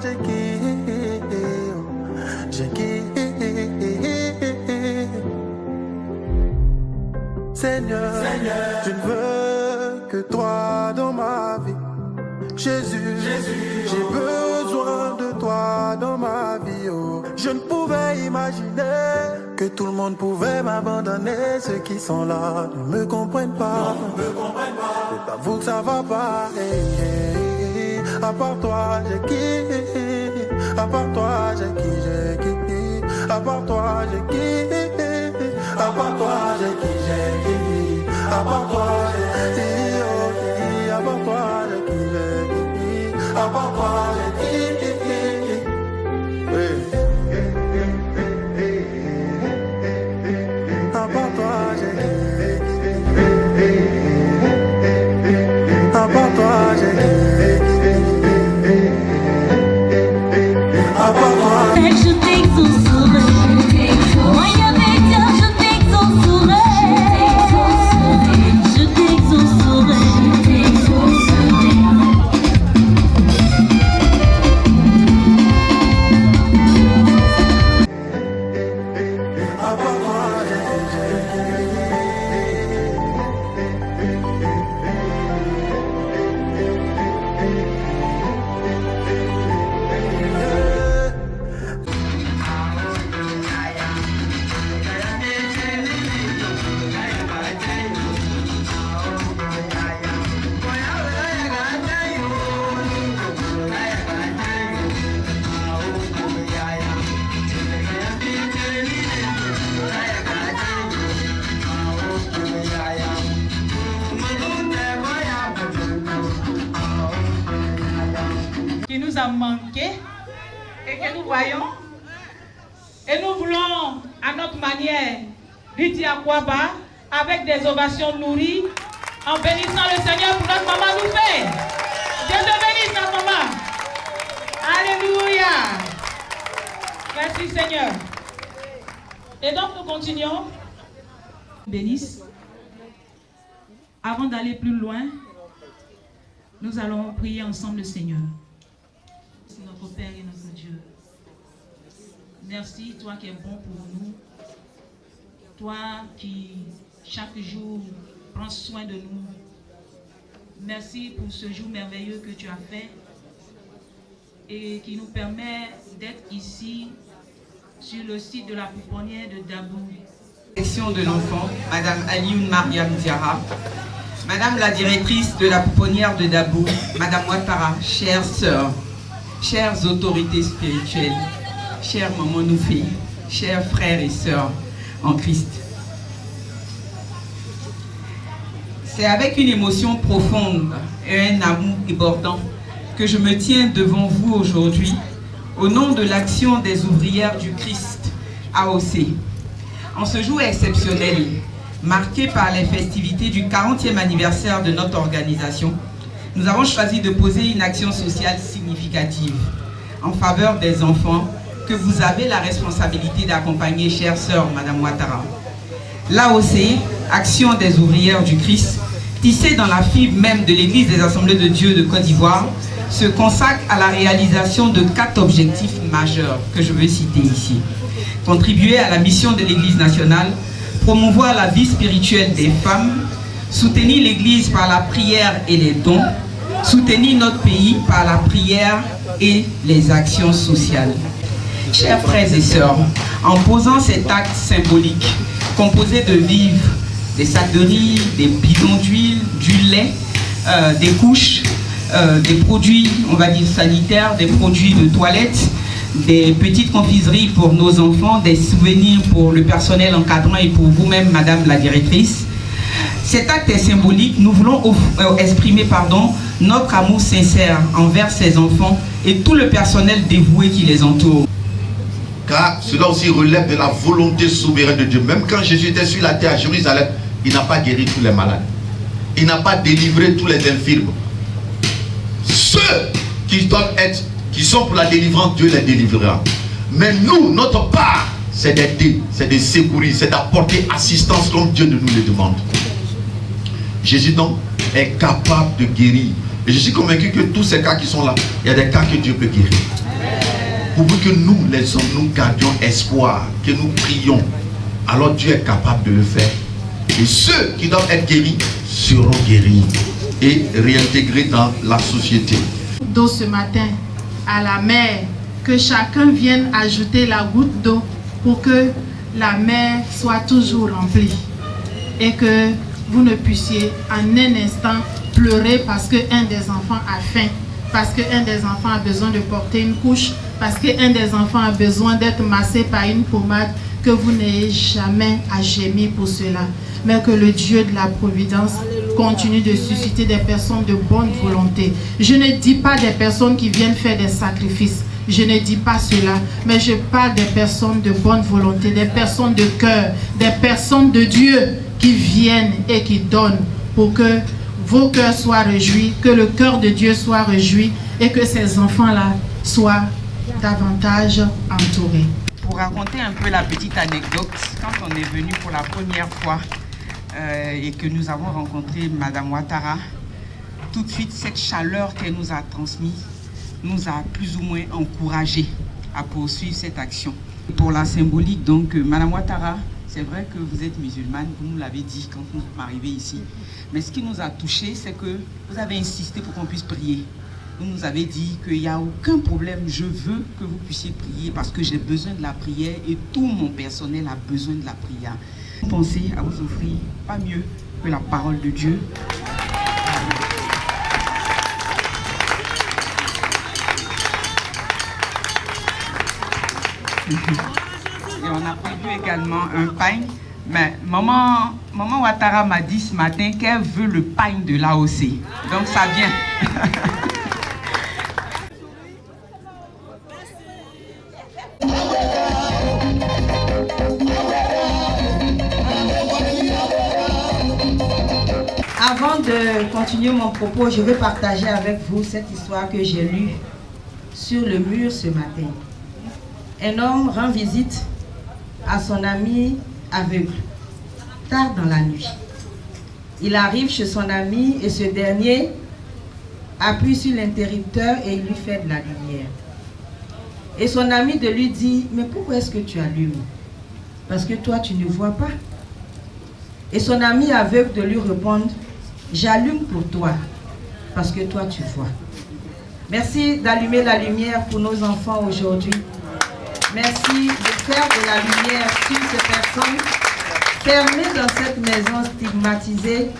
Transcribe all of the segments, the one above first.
j'ai quitté. J'ai quitté. Seigneur, je ne veux que toi dans ma vie. Jésus, j'ai besoin de toi dans ma vie. Oh. Je ne pouvais imaginer que tout le monde pouvait m'abandonner. Ceux qui sont là ne me comprennent pas. C'est pas vous que ça va pas. À part toi, j'ai quitté. À part toi, j'ai quitté. À part toi, j'ai quitté. À part toi, j'ai quitté. À part toi, j'ai quitté. À part toi, j'ai quitté. À part toi, j'ai quitté. À part toi, j'ai quitté. À part toi, j'ai quitté. À part toi. Je t'exaucerai. Moi, avec toi, je t'exaucerai. Je t'exaucerai. Qui nous a manqué et que nous voyons. Et nous voulons, à notre manière, lui dire à quoi bas, avec des ovations nourries, en bénissant le Seigneur pour notre maman nous fait. Dieu te bénisse, notre maman. Alléluia. Merci Seigneur. Et donc nous continuons. Bénisse. Avant d'aller plus loin, nous allons prier ensemble le Seigneur. C'est notre Père et notre Dieu. Merci, toi qui es bon pour nous. Toi qui, chaque jour, prends soin de nous. Merci pour ce jour merveilleux que tu as fait et qui nous permet d'être ici sur le site de la pouponnière de Dabou. Section de l'enfant, Madame Alioune Mariam Diarra, Madame la directrice de la pouponnière de Dabou, Madame Ouattara, chères sœurs, chères autorités spirituelles, chers mamans Noufé, chers frères et sœurs en Christ. C'est avec une émotion profonde et un amour débordant que je me tiens devant vous aujourd'hui au nom de l'Action des ouvrières du Christ, AOC. En ce jour exceptionnel, marqué par les festivités du 40e anniversaire de notre organisation, nous avons choisi de poser une action sociale significative en faveur des enfants que vous avez la responsabilité d'accompagner, chère sœur Madame Ouattara. L'AOC, Action des ouvrières du Christ, tissée dans la fibre même de l'Église des Assemblées de Dieu de Côte d'Ivoire, se consacre à la réalisation de 4 objectifs majeurs que je veux citer ici. Contribuer à la mission de l'Église nationale, promouvoir la vie spirituelle des femmes, soutenir l'Église par la prière et les dons, soutenir notre pays par la prière et les actions sociales. Chers frères et sœurs, en posant cet acte symbolique, composé de vivres, des sacs de riz, des bidons d'huile, du lait, des couches, des produits, on va dire sanitaires, des produits de toilette, des petites confiseries pour nos enfants, des souvenirs pour le personnel encadrant et pour vous-même, Madame la directrice. Cet acte est symbolique. Nous voulons exprimer notre amour sincère envers ces enfants et tout le personnel dévoué qui les entoure. Car cela aussi relève de la volonté souveraine de Dieu. Même quand Jésus était sur la terre à Jérusalem, il n'a pas guéri tous les malades. Il n'a pas délivré tous les infirmes. Ceux qui doivent être, qui sont pour la délivrance, Dieu les délivrera. Mais nous, notre part, c'est d'aider, c'est de secourir, c'est d'apporter assistance comme Dieu nous le demande. Jésus donc est capable de guérir. Et je suis convaincu que tous ces cas qui sont là, il y a des cas que Dieu peut guérir. pourvu que nous, les hommes, nous gardions espoir, que nous prions, alors Dieu est capable de le faire. Et ceux qui doivent être guéris seront guéris et réintégrés dans la société. D'eau ce matin à la mer, que chacun vienne ajouter la goutte d'eau pour que la mer soit toujours remplie et que vous ne puissiez en un instant pleurer parce qu'un des enfants a faim, parce qu'un des enfants a besoin de porter une couche, parce qu'un des enfants a besoin d'être massé par une pommade, que vous n'ayez jamais à gémir pour cela, mais que le Dieu de la providence continue de susciter des personnes de bonne volonté. Je ne dis pas des personnes qui viennent faire des sacrifices, je ne dis pas cela, mais je parle des personnes de bonne volonté, des personnes de cœur, des personnes de Dieu qui viennent et qui donnent pour que vos cœurs soient réjouis, que le cœur de Dieu soit réjoui et que ces enfants-là soient davantage entourés. Pour raconter un peu la petite anecdote, quand on est venu pour la première fois et que nous avons rencontré Madame Ouattara, tout de suite cette chaleur qu'elle nous a transmise nous a plus ou moins encouragés à poursuivre cette action. Pour la symbolique, donc, Madame Ouattara, c'est vrai que vous êtes musulmane, vous nous l'avez dit quand nous sommes arrivés ici. Mais ce qui nous a touchés, c'est que vous avez insisté pour qu'on puisse prier. Vous nous avez dit qu'il n'y a aucun problème, je veux que vous puissiez prier parce que j'ai besoin de la prière et tout mon personnel a besoin de la prière. Pensez à vous offrir pas mieux que la parole de Dieu. Et on a prévu également un pain. Mais maman Ouattara m'a dit ce matin qu'elle veut le pain de l'AOC. Donc ça vient. Avant de continuer mon propos, je vais partager avec vous cette histoire que j'ai lue sur le mur ce matin. Un homme rend visite à son ami aveugle, tard dans la nuit. Il arrive chez son ami et ce dernier appuie sur l'interrupteur et il lui fait de la lumière. Et son ami de lui dit, mais pourquoi est-ce que tu allumes? Parce que toi tu ne vois pas. Et son ami aveugle de lui répondre, j'allume pour toi, parce que toi tu vois. Merci d'allumer la lumière pour nos enfants aujourd'hui. Merci de faire de la lumière sur ces personnes fermées dans cette maison stigmatisée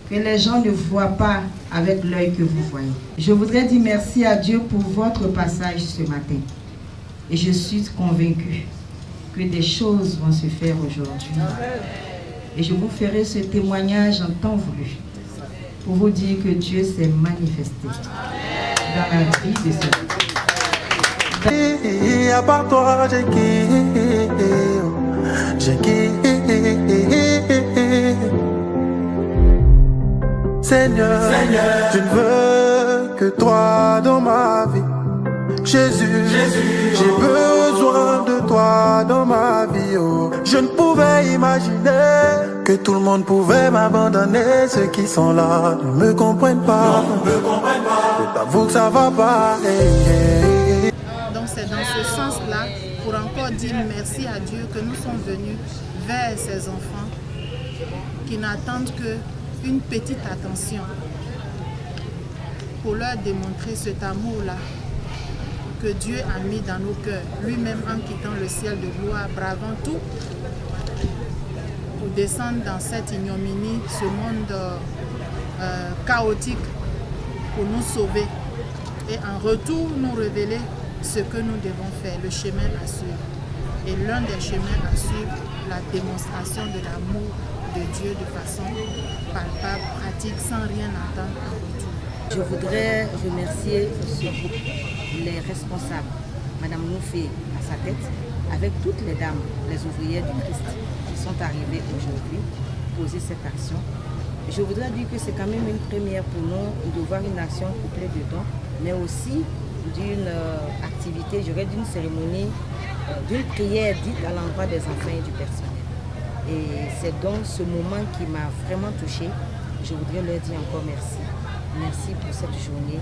que les gens ne voient pas avec l'œil que vous voyez. Je voudrais dire merci à Dieu pour votre passage ce matin. Et je suis convaincue que des choses vont se faire aujourd'hui. Et je vous ferai ce témoignage en temps voulu pour vous dire que Dieu s'est manifesté dans la vie de ce monde. Et à part toi, j'ai Seigneur, je ne veux que toi dans ma vie. Jésus, j'ai besoin de toi dans ma vie. Oh. Je ne pouvais imaginer que tout le monde pouvait m'abandonner. Ceux qui sont là ne me comprennent pas. C'est à vous que ça va pas. Donc c'est dans ce sens-là, pour encore dire merci à Dieu que nous sommes venus vers ces enfants qui n'attendent qu'une petite attention pour leur démontrer cet amour-là que Dieu a mis dans nos cœurs, lui-même en quittant le ciel de gloire, bravant tout, pour descendre dans cette ignominie, ce monde chaotique, pour nous sauver et en retour nous révéler ce que nous devons faire, le chemin à suivre. Et l'un des chemins à suivre, la démonstration de l'amour de Dieu de façon palpable, pratique, sans rien attendre en retour. Je voudrais remercier ce groupe, les responsables, Madame Noufé à sa tête, avec toutes les dames, les ouvrières du Christ qui sont arrivées aujourd'hui poser cette action. Je voudrais dire que c'est quand même une première pour nous de voir une action couplée de dons, mais aussi d'une activité, je dirais d'une cérémonie, d'une prière dite à l'endroit des enfants et du personnel. Et c'est donc ce moment qui m'a vraiment touchée. Je voudrais leur dire encore merci. Merci pour cette journée,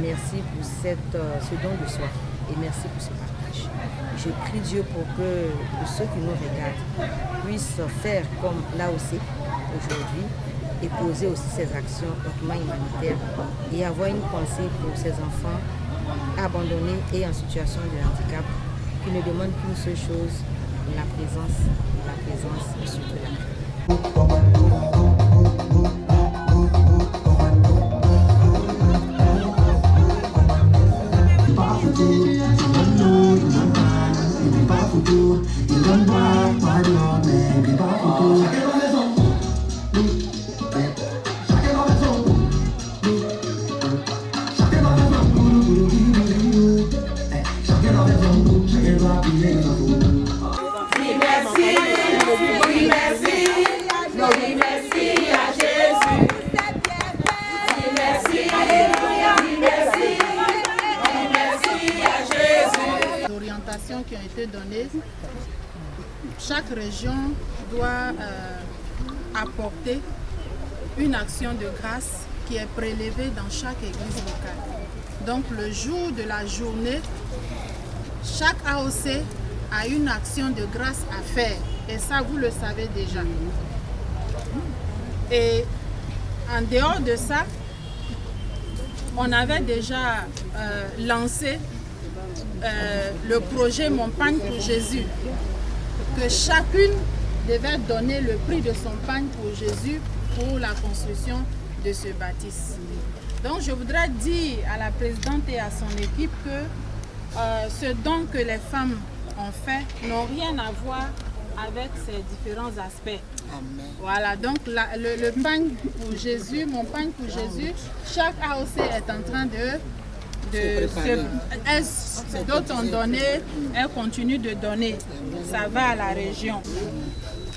merci pour ce don de soi et merci pour ce partage. courage. Je prie Dieu pour que ceux qui nous regardent puissent faire comme l'AOC aujourd'hui et poser aussi ces actions hautement humanitaires et avoir une pensée pour ces enfants abandonnés et en situation de handicap qui ne demandent qu'une seule chose, la présence et surtout la paix. Orientations qui ont été données, chaque région doit apporter une action de grâce qui est prélevée dans chaque église locale. Donc le jour de la journée, chaque AOC a une action de grâce à faire et ça vous le savez déjà. Et en dehors de ça, on avait déjà lancé le projet Montagne pour Jésus, que chacune devait donner le prix de son pain pour Jésus pour la construction de ce bâtisse. Donc je voudrais dire à la présidente et à son équipe que ce don que les femmes ont fait n'ont rien à voir avec ces différents aspects. Amen. Voilà, donc le pain pour Jésus, mon pain pour Jésus, chaque AOC est en train d'autres ont donné, elles continuent de donner. Ça va à la région.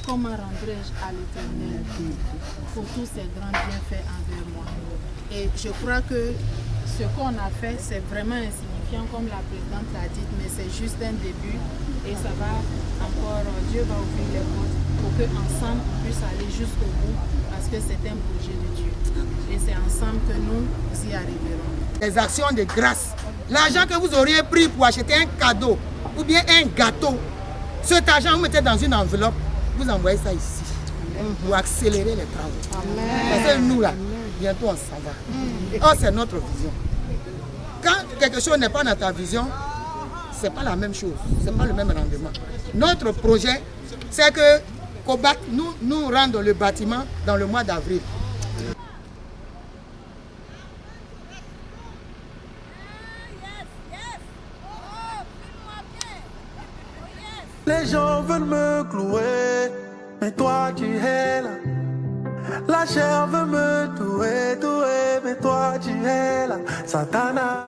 Comment rendrai-je à l'Éternel pour tous ces grands bienfaits envers moi? Et je crois que ce qu'on a fait, c'est vraiment insignifiant, comme la présidente l'a dit, mais c'est juste un début. Et ça va encore, Dieu va ouvrir les portes pour qu'ensemble on puisse aller jusqu'au bout, parce que c'est un projet de Dieu. Et c'est ensemble que nous y arriverons. Les actions de grâce. L'argent que vous auriez pris pour acheter un cadeau ou bien un gâteau, cet argent vous mettez dans une enveloppe, vous envoyez ça ici pour accélérer les travaux. Amen. Parce que nous là, bientôt on s'en va. Oh, c'est notre vision. Quand quelque chose n'est pas dans ta vision, c'est pas la même chose, c'est pas le même rendement. Notre projet, c'est que Kobat nous rende le bâtiment dans le mois d'avril. Les gens veulent me clouer, mais toi tu es là. La chair veut me touer, mais toi tu es là. Satana.